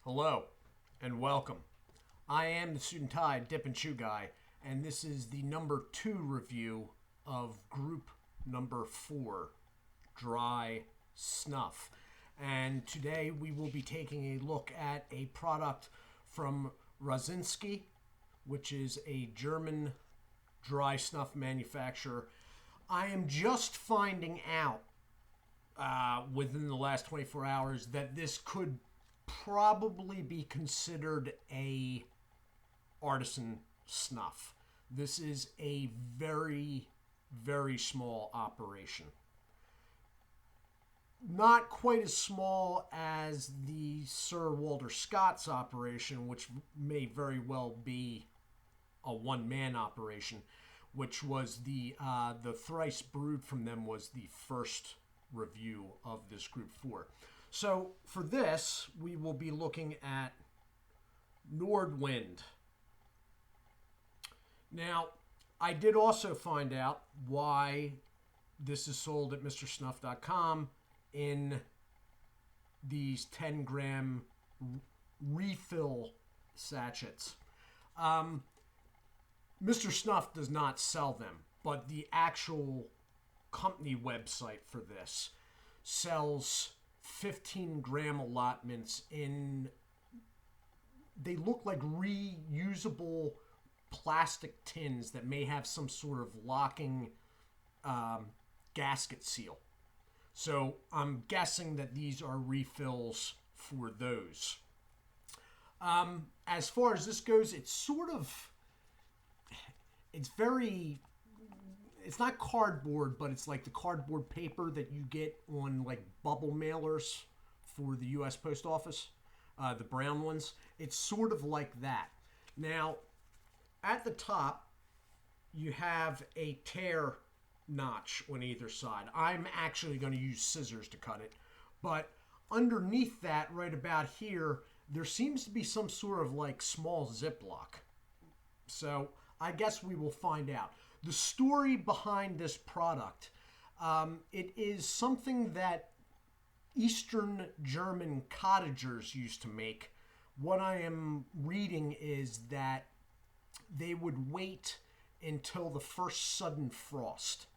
Hello and welcome. I am the Suit&Tie Dip&ChewGuy, and this is the number 2 review of group number 4, Dry Snuff. And today we will be taking a look at a product from Rosinski, which is a German dry snuff manufacturer. I am just finding out within the last 24 hours that this could probably be considered a artisan snuff. This is a very, very small operation. Not quite as small as the Sir Walter Scott's operation, which may very well be a one-man operation, which was the thrice brewed from them was the first review of this group 4. So for this, we will be looking at Nordwind. Now, I did also find out why this is sold at MrSnuff.com in these 10-gram refill sachets. Mr. Snuff does not sell them, but the actual company website for this sells 15-gram allotments in, they look like reusable plastic tins that may have some sort of locking gasket seal. So I'm guessing that these are refills for those. As far as this goes, it's not cardboard, but it's like the cardboard paper that you get on like bubble mailers for the U.S. Post Office, the brown ones. It's sort of like that. Now, at the top, you have a tear notch on either side. I'm actually going to use scissors to cut it, but underneath that, right about here, there seems to be some sort of like small Ziploc. So I guess we will find out. The story behind this product, it is something that Eastern German cottagers used to make. What I am reading is that they would wait until the first sudden frost.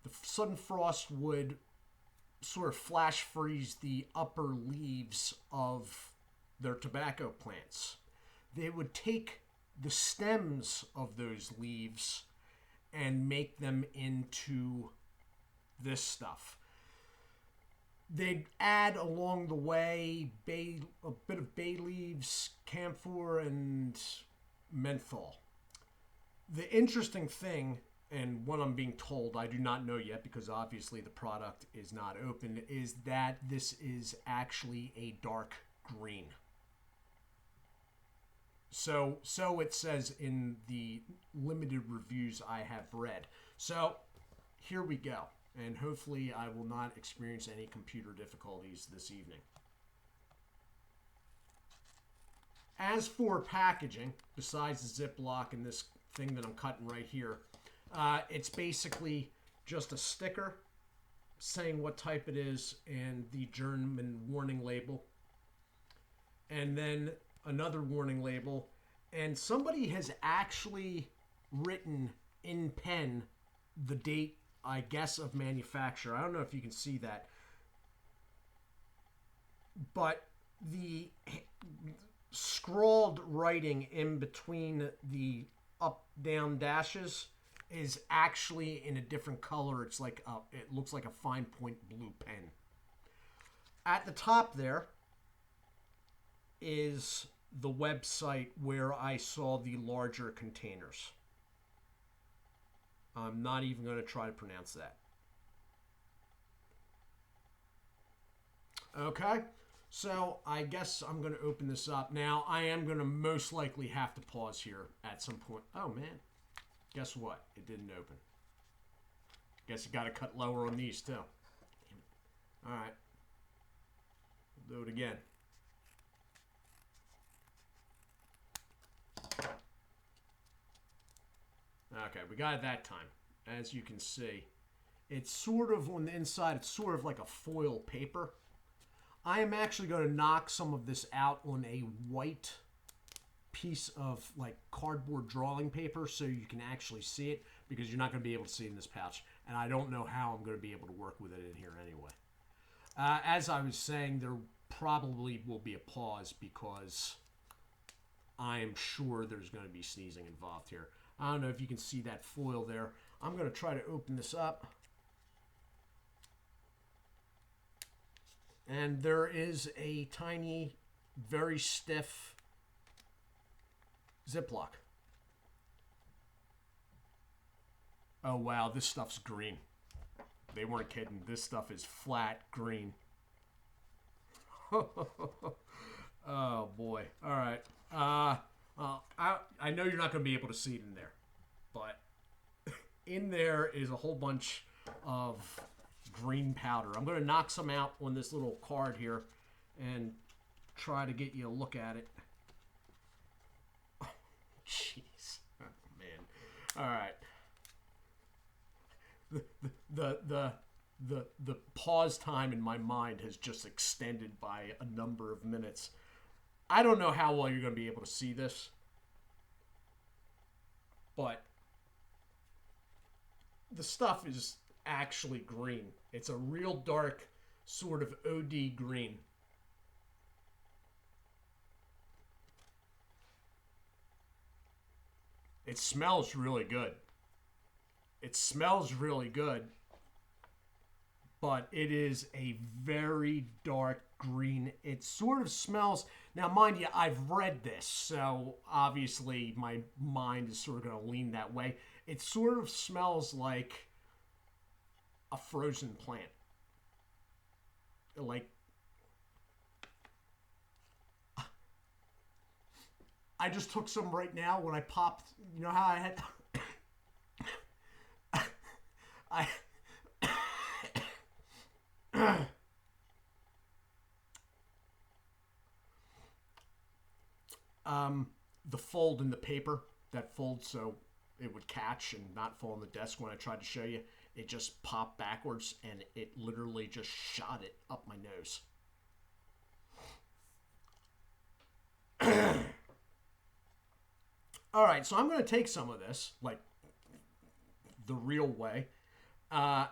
The sudden frost would sort of flash freeze the upper leaves of their tobacco plants. They would take the stems of those leaves and make them into this stuff. They'd add along the way a bit of bay leaves, camphor, and menthol. The interesting thing, and what I'm being told, I do not know yet because obviously the product is not open, is that this is actually a dark green. So it says in the limited reviews I have read. So here we go. And hopefully I will not experience any computer difficulties this evening. As for packaging, besides the Ziploc and this thing that I'm cutting right here, it's basically just a sticker saying what type it is and the German warning label. And then another warning label, and somebody has actually written in pen the date, I guess, of manufacture. I don't know if you can see that, but the scrawled writing in between the up-down dashes is actually in a different color. It's like it looks like a fine point blue pen. At the top there is the website where I saw the larger containers. I'm not even going to try to pronounce that. Okay, so I guess I'm going to open this up. Now, I am going to most likely have to pause here at some point. Oh, man. Guess what? It didn't open. Guess you got to cut lower on these, too. Damn it. All right. We'll do it again. Okay, we got it that time. As you can see, it's sort of on the inside, it's sort of like a foil paper. I am actually going to knock some of this out on a white piece of like cardboard drawing paper so you can actually see it, because you're not going to be able to see it in this pouch, and I don't know how I'm going to be able to work with it in here anyway. As I was saying, there probably will be a pause because I am sure there's going to be sneezing involved here. I don't know if you can see that foil there. I'm going to try to open this up. And there is a tiny, very stiff Ziploc. Oh, wow, this stuff's green. They weren't kidding. This stuff is flat green. Oh, boy. All right. I know you're not going to be able to see it in there, but in there is a whole bunch of green powder. I'm going to knock some out on this little card here and try to get you a look at it. Oh, jeez. Oh, man. All right. The pause time in my mind has just extended by a number of minutes. I don't know how well you're going to be able to see this, but the stuff is actually green. It's a real dark sort of OD green. It smells really good. It smells really good, but it is a very dark green. It sort of smells... Now, mind you, I've read this, so obviously my mind is sort of going to lean that way. It sort of smells like a frozen plant. Like... I just took some right now when I popped... You know how I had... the fold in the paper that folds so it would catch and not fall on the desk when I tried to show you, it just popped backwards and it literally just shot it up my nose. All right, so I'm going to take some of this, like the real way, and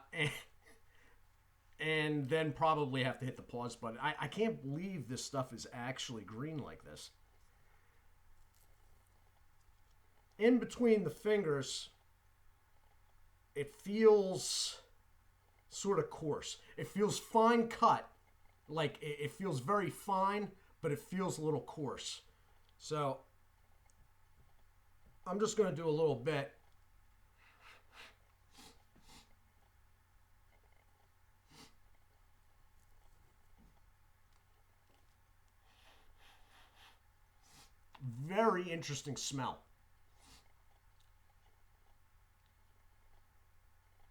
then probably have to hit the pause button. I can't believe this stuff is actually green like this. In between the fingers, it feels sort of coarse. It feels fine cut. Like, it feels very fine, but it feels a little coarse. So, I'm just going to do a little bit. Very interesting smell.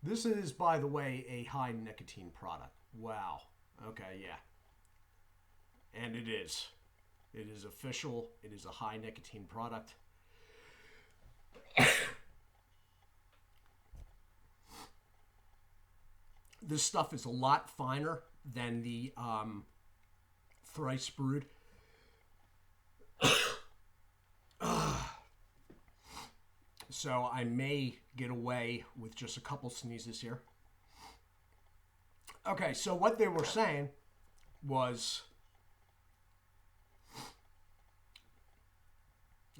This is, by the way, a high nicotine product. Wow. Okay, yeah. And it is. It is official. It is a high nicotine product. This stuff is a lot finer than the thrice brewed. So I may get away with just a couple sneezes here. Okay, so what they were saying was...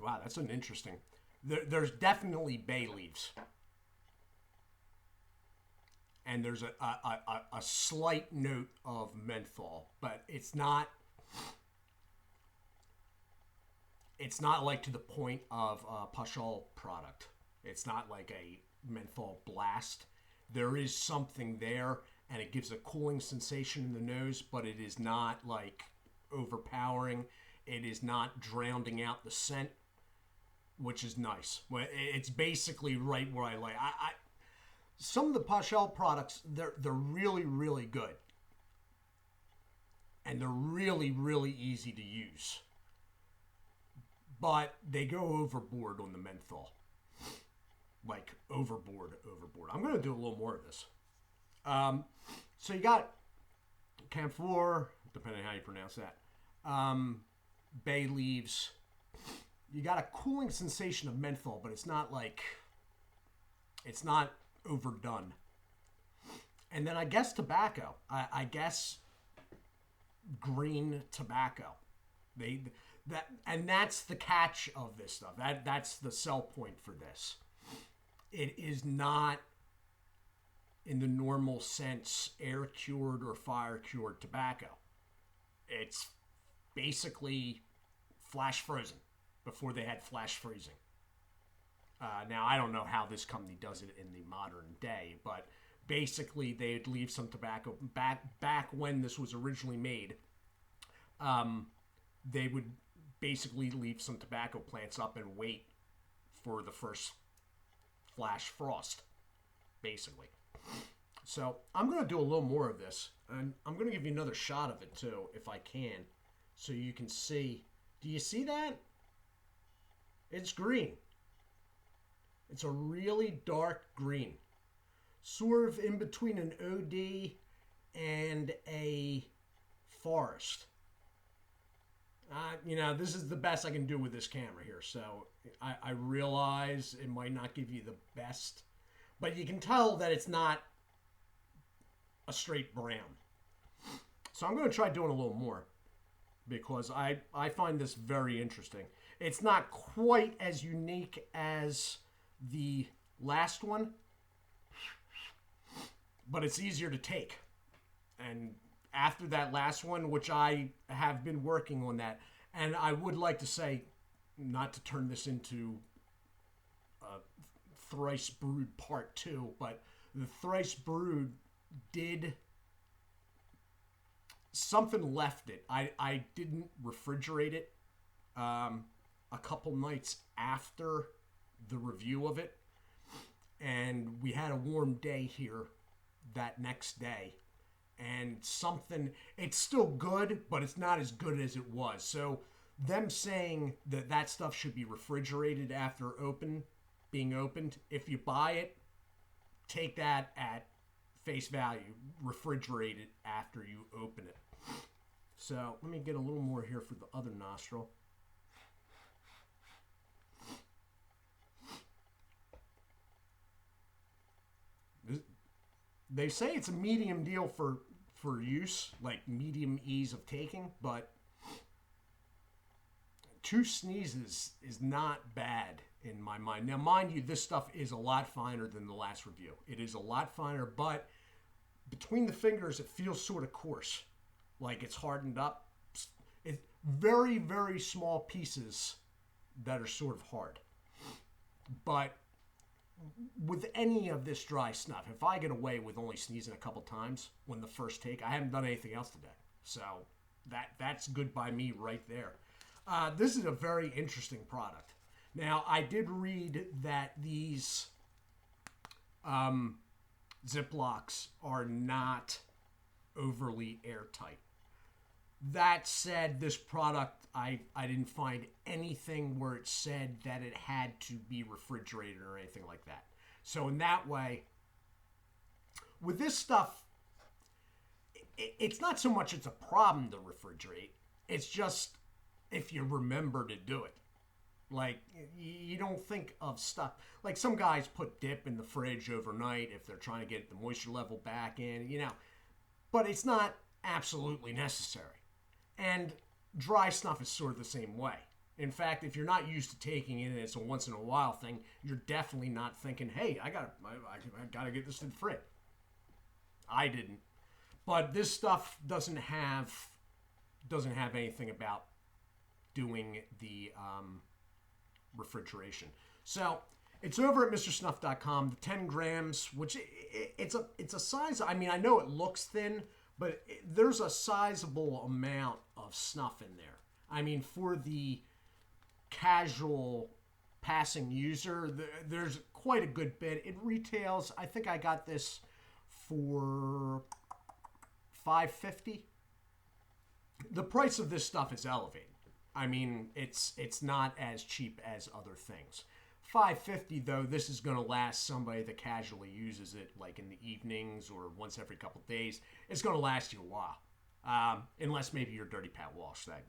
Wow, that's an interesting... There's definitely bay leaves. And there's a slight note of menthol, but it's not like to the point of a Pashal product. It's not like a menthol blast. There is something there, and it gives a cooling sensation in the nose, but it is not like overpowering. It is not drowning out the scent, which is nice. It's basically right where I like. Some of the Pashal products, they're really, really good. And they're really, really easy to use. But they go overboard on the menthol. Like, overboard. I'm going to do a little more of this. So you got camphor, depending on how you pronounce that. Bay leaves. You got a cooling sensation of menthol, but it's not overdone. And then I guess tobacco. I guess green tobacco. That's the catch of this stuff. That's the sell point for this. It is not, in the normal sense, air cured or fire cured tobacco. It's basically flash frozen before they had flash freezing. Now, I don't know how this company does it in the modern day, but basically they'd leave some tobacco back when this was originally made. They would basically leave some tobacco plants up and wait for the first flash frost, basically. So I'm going to do a little more of this, and I'm going to give you another shot of it too, if I can, so you can see. Do you see that? It's green. It's a really dark green, sort of in between an OD and a forest. This is the best I can do with this camera here, so I realize it might not give you the best, but you can tell that it's not a straight brown. So I'm going to try doing a little more, because I find this very interesting. It's not quite as unique as the last one, but it's easier to take. And after that last one, which I have been working on that, and I would like to say, not to turn this into Thrice Brewed Part 2, but the Thrice Brewed did something left it. I didn't refrigerate it a couple nights after the review of it, and we had a warm day here that next day, and it's still good, but it's not as good as it was. So them saying that stuff should be refrigerated after being opened, if you buy it, take that at face value. Refrigerate it after you open it. So let me get a little more here for the other nostril. They say it's a medium deal for use, like medium ease of taking, but 2 sneezes is not bad in my mind. Now, mind you, this stuff is a lot finer than the last review. It is a lot finer, but between the fingers, it feels sort of coarse, like it's hardened up. It's very, very small pieces that are sort of hard. But with any of this dry snuff, if I get away with only sneezing a couple times when the first take, I haven't done anything else today. So that's good by me right there. This is a very interesting product. Now, I did read that these Ziplocs are not overly airtight. That said, this product, I didn't find anything where it said that it had to be refrigerated or anything like that. So in that way, with this stuff, it's not so much it's a problem to refrigerate. It's just if you remember to do it. Like, you don't think of stuff. Like, some guys put dip in the fridge overnight if they're trying to get the moisture level back in, But it's not absolutely necessary. And dry snuff is sort of the same way. In fact, if you're not used to taking it and it's a once in a while thing, you're definitely not thinking, hey, I gotta get this in the fridge. I didn't. But this stuff doesn't have anything about doing the refrigeration. So it's over at MrSnuff.com. The 10 grams, which it's a size. I mean, I know it looks thin, but there's a sizable amount of snuff in there. I mean, for the casual passing user, there's quite a good bit. It retails, I think I got this for $5.50. The price of this stuff is elevated. I mean, it's not as cheap as other things. $5.50 though, this is going to last somebody that casually uses it, like in the evenings or once every couple days. It's going to last you a while. Unless maybe you're Dirty Pat Walsh. That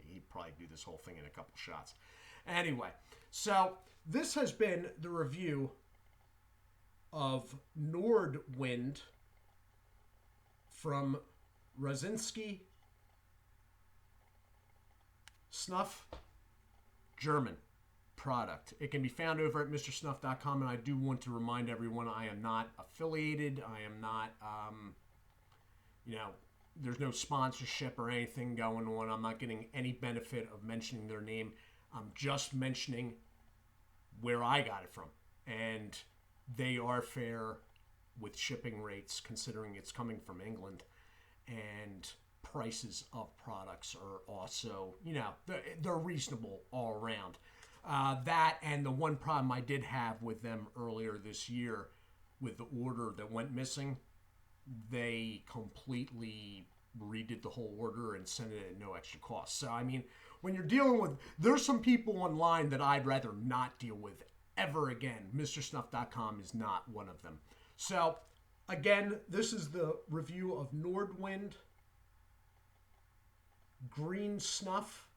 he'd probably do this whole thing in a couple shots. Anyway, so this has been the review of Nordwind from Rosinski, Snuff, German product. It can be found over at MrSnuff.com, and I do want to remind everyone I am not affiliated. I am not, there's no sponsorship or anything going on. I'm not getting any benefit of mentioning their name. I'm just mentioning where I got it from. And they are fair with shipping rates, considering it's coming from England. And prices of products are also, they're reasonable all around. That and the one problem I did have with them earlier this year with the order that went missing, they completely redid the whole order and sent it at no extra cost. So, I mean, when you're dealing with, there's some people online that I'd rather not deal with ever again. MrSnuff.com is not one of them. So, again, this is the review of Nordwind Green Snuff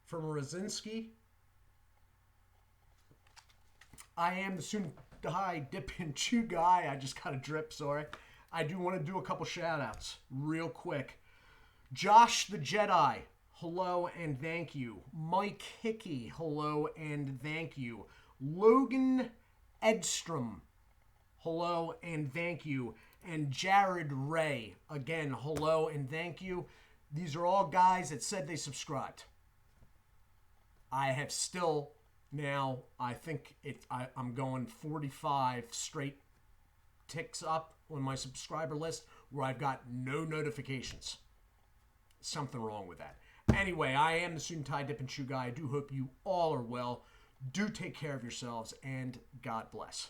from Rosinski. I am the Suit&Tie Dip&ChewGuy. I just got a drip, sorry. I do want to do a couple shout-outs real quick. Josh the Jedi, hello and thank you. Mike Hickey, hello and thank you. Logan Edstrom, hello and thank you. And Jared Ray, again, hello and thank you. These are all guys that said they subscribed. I have still now, I think I'm going 45 straight ticks up on my subscriber list where I've got no notifications. Something wrong with that. Anyway, I am the Suit&Tie Dip&ChewGuy. I do hope you all are well. Do take care of yourselves, and God bless.